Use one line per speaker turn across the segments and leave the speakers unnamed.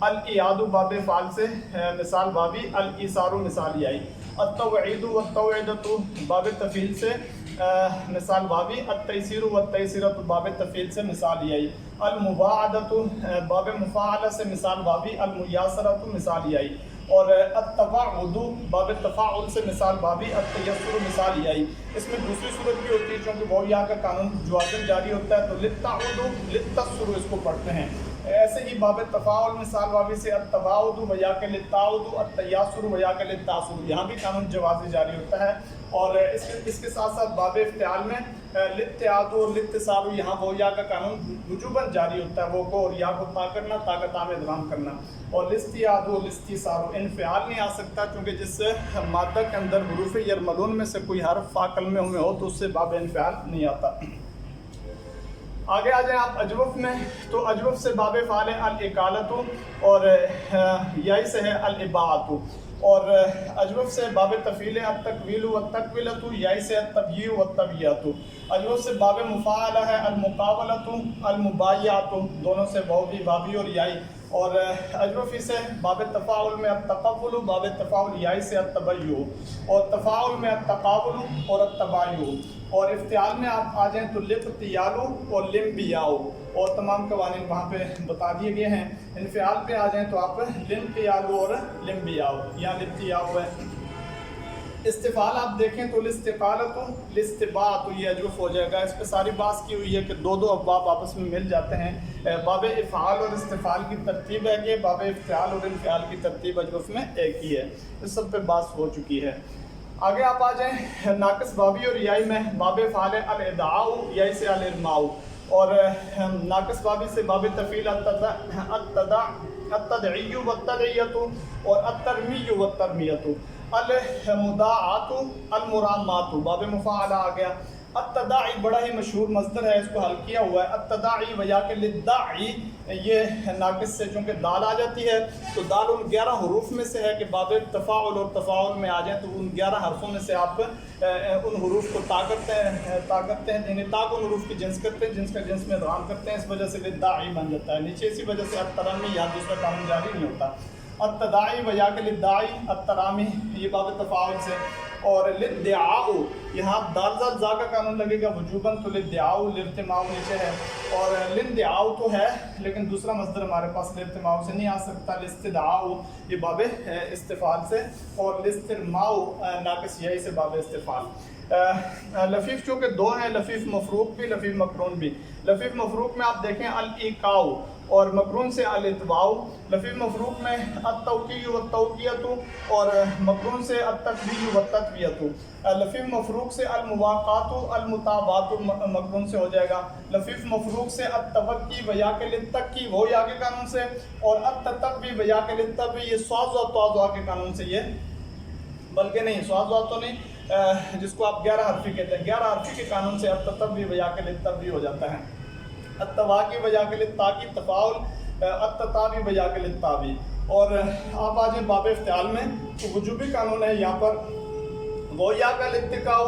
الایاد باب فعل سے مثال بابی، الایثار مثال یائی، التوعید والتوعدۃ باب تفعیل سے مثال بابی، التیسیر والتیسیرۃ باب تفعیل سے مثال یائی، المباعدۃ باب مفاعلہ سے مثال بابی، المیاسرۃ مثال یائی، اور التباعد باب تفاعل سے مثال بابی، التیسر مثال یائی۔ اس میں دوسری صورت بھی ہوتی ہے چونکہ وہ یا کا قانون جوازن جاری ہوتا ہے تو للتعود للتسر اس کو پڑھتے ہیں۔ ایسے ہی باب تفاعل مثال بابی سے التباعد و یا کے للتعود، التیاسر و یا کے للتاثر، یہاں بھی قانون جوازی جاری ہوتا ہے۔ اور اس کے ساتھ ساتھ باب افتعال میں للتعاد و للاتصال، یہاں وہ یا کا قانون وجوباً جاری ہوتا ہے، وہ کو اور یا کو تا کرنا، تا کا تا میں ادغام کرنا۔ اور الاستعاد و الاستیثار انفعال نہیں آ سکتا چونکہ جس مادہ کے اندر حروف یرملون میں سے کوئی حرف فا کلمے میں ہو تو اس سے باب انفعال نہیں آتا۔ آگے آ جائیں آپ اجوف میں، تو اجوف سے باب فعال ہے الاکالۃ، اور یائی سے ہے الاباعۃ، اور اجوف سے باب تفعیل ہے التکویل والتکویلۃ، یائی سے التبییع والتبیعۃ۔ اجوف سے باب مفاعلہ ہے المقابلۃ المبایعۃ، دونوں سے واو بھی بابی اور یائی۔ اور اجوفی سے باب تفاعل میں التقبل، باب تفاعل یائی سے التبیع، اور تفاعل میں التقابل اور التباین۔ اور افتعال میں آپ آ جائیں تو لبتیال اور لمبیاء، اور تمام قوانین وہاں پہ بتا دیے گئے ہیں۔ انفعال پہ آ جائیں تو آپ لمبیال اور لمبیاء یا لبتیاء ہے۔ استفعال آپ دیکھیں تو الاستقالۃ الاستباعۃ، یہ اجوف ہو جائے گا۔ اس پہ ساری بات کی ہوئی ہے کہ دو ابواب آپس میں مل جاتے ہیں۔ باب افعال اور استفعال کی ترتیب ہے کہ باب افتعال اور انفعال کی ترتیب اجوف میں ایک ہی ہے، اس سب پہ بات ہو چکی ہے۔ آگے آپ آ جائیں ناقص بابی اور یائی میں، باب فعال الادعاء، یائی سے الارماء، اور ناقص بابی سے باب تفعیل التدعی والتدعیۃ، اور الترمی والترمیۃ، المداعات المرامات، باب مفاعلہ آ گیا۔ التداعی بڑا ہی مشہور مصدر ہے، اس کو حل کیا ہوا ہے، التداعی و یا کے للداعی، یہ ناقص سے چونکہ دال آ جاتی ہے تو دال ان 11 حروف میں سے ہے کہ باب تفاعل اور تفاعل میں آ جائیں تو ان 11 حرفوں میں سے آپ ان حروف کو تا کرتے ہیں، یعنی تا کو ان حروف کی جنس کرتے ہیں، جنس کا جنس میں ادغام کرتے ہیں، اس وجہ سے للداعی بن جاتا ہے۔ نیچے اسی وجہ سے الترمی یا دوسرا قانون جاری نہیں ہوتا۔ التداعی و یا کے للداعی، الترامی یہ باب تفاعل سے، اور للدعاء یہاں دال زال زا کا قانون لگے گا وجوباً، تو للدعاء الارتماع نیچے ہے، اور للدعاء تو ہے لیکن دوسرا مصدر ہمارے پاس الارتماع سے نہیں آ سکتا، الاستدعاء یہ باب استفعال سے، اور الاسترماع ناقص یائی سے باب استفعال۔ لفیف چونکہ دو ہیں، لفیف مفروق بھی لفیف مقرون بھی۔ لفیف مفروق میں آپ دیکھیں الایقاء، اور مقرون سے الاتباع۔ لفیف مفروق میں التوقیع والتوقیۃ، اور مقرون سے التتبیع والتتبیۃ۔ لفیف مفروق سے المواقعات المتابعات، مقرون سے ہو جائے گا۔ لفیف مفروق سے التوقی و یا کے للتقی، وہ یا کے قانون سے، اور التتبی و یا کے للتبی، یہ صاذ و طاذ کے قانون سے، یہ بلکہ نہیں صاذ و تو نہیں، جس کو آپ 11 حرفی کہتے ہیں، 11 حرفی کے قانون سے التتبی و یا کے للتبی ہو جاتا ہے۔ التواقی و یا کے للتاقی تفاعل، التتابی و یا کے للتابی۔ اور آپ آ جائیں باب افتعال میں تو وجوبی قانون ہے یہاں پر وہ یا کا لاتقاء،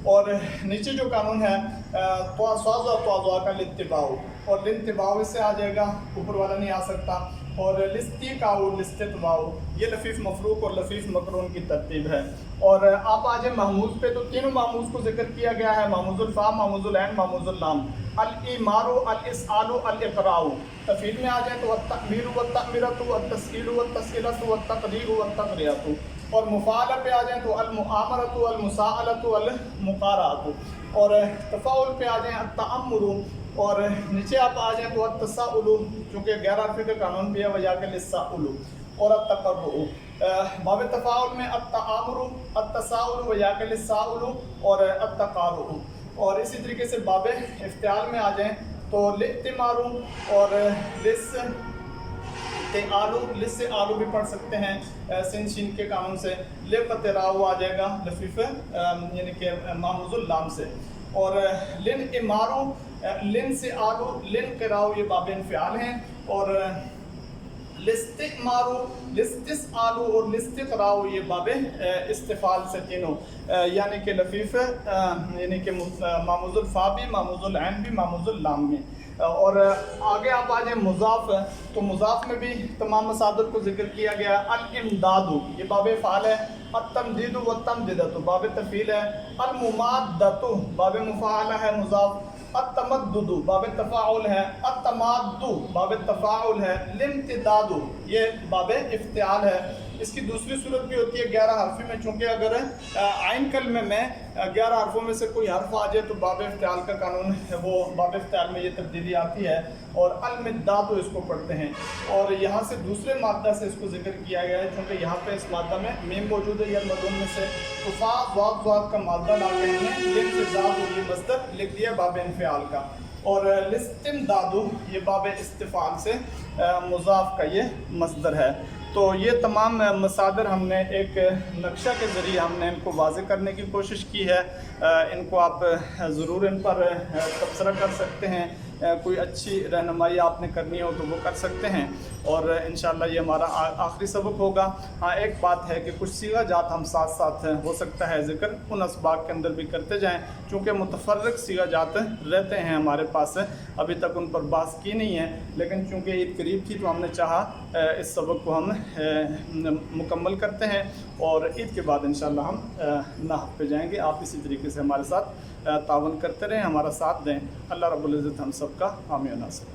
اور نیچے جو قانون ہے صاذ و طاذ کا لاتباع، اور لانتباع اس سے آ جائے گا، اوپر والا نہیں آ سکتا۔ اور الاستیقاء الاستتباع، یہ لفیف مفروق اور لفیف مقرون کی ترتیب ہے۔ اور آپ آ جائیں محموز پہ تو تینوں محموز کو ذکر کیا گیا ہے، محموز الفا، محموز العین، محموز اللام۔ الایمار، الاسعال، الاقراء۔ تفعیل میں آ جائیں تو التکبیر والتکبیرۃ، التسہیل والتسہیلۃ، والتقریر والتقریۃ۔ اور مفاعلہ پہ آ جائیں تو المؤامرۃ، المساءلۃ، المقارعۃ۔ اور تفاعل پہ آ جائیں التأمر، اور نیچے آپ آ جائیں تو التساؤل، چونکہ 11 حرفی کا قانون بھی ہے وجہ کے للساؤل، اور التقرع۔ باب تفاعل میں التآمر، التساؤل وجہ کے للساؤل، اور التقارع۔ اور اسی طریقے سے باب افتعال میں آ جائیں تو لاتمار اور لس آلو بھی پڑھ سکتے ہیں سین شین کے قانون سے۔ لقتراؤ آ جائے گا لفیف یعنی کہ محموز اللام سے۔ اور لن امارو، لن سے آلو، لن قراؤ یہ باب انفعال ہیں۔ اور لستعمارو، لستسآلو اور لستقراؤ یہ باب استفعال سے تینوں، یعنی کہ لفیف یعنی کہ محموز الفا بھی، محموز العین بھی، محموز اللام میں۔ اور آگے آپ آ جائیں مضاف، تو مضاف میں بھی تمام مصادر کو ذکر کیا گیا. الامداد یہ باب فعال ہے. التمدید والتمددۃ باب تفعیل ہے. الممادۃ باب مفاعلہ ہے مضاف. التمدد باب تفاعل ہے. التماد باب تفاعل ہے. الامتداد یہ باب افتعال ہے. اس کی دوسری صورت بھی ہوتی ہے 11 حرفی میں، چونکہ اگر عین کلمے میں 11 حرفوں میں سے کوئی حرف آ جائے تو باب افتعال کا قانون ہے، وہ باب افتعال میں یہ تبدیلی آتی ہے. اور المداد اس کو پڑھتے ہیں. اور یہاں سے دوسرے مادہ سے اس کو ذکر کیا گیا ہے، چونکہ یہاں پہ اس مادہ میں میم موجود ہے یا مدون میں سے فا ضاد کا مادہ لا کے ہم نے الانفضاض اور یہ مصدر لکھ دیا باب انفعال کا. اور الاستمداد یہ باب استفعال سے مضاف کا یہ مصدر ہے. تو یہ تمام مصادر ہم نے ایک نقشہ کے ذریعے ہم نے ان کو واضح کرنے کی کوشش کی ہے. ان کو آپ ضرور ان پر تبصرہ کر سکتے ہیں. کوئی اچھی رہنمائی آپ نے کرنی ہو تو وہ کر سکتے ہیں. اور انشاءاللہ یہ ہمارا آخری سبق ہوگا. ہاں ایک بات ہے کہ کچھ صیغہ جات ہم ساتھ ساتھ ہو سکتا ہے ذکر ان اسباق کے اندر بھی کرتے جائیں، چونکہ متفرق صیغہ جات رہتے ہیں ہمارے پاس. ابھی تک ان پر بحث کی نہیں ہے، لیکن چونکہ عید قریب تھی تو ہم نے چاہا اس سبق کو ہم مکمل کرتے ہیں. اور عید کے بعد انشاءاللہ ہم نحو پہ جائیں گے. آپ اسی طریقے سے ہمارے ساتھ تعاون کرتے رہیں، ہمارا ساتھ دیں. اللہ رب العزت ہم سب کا حامی و ناصر.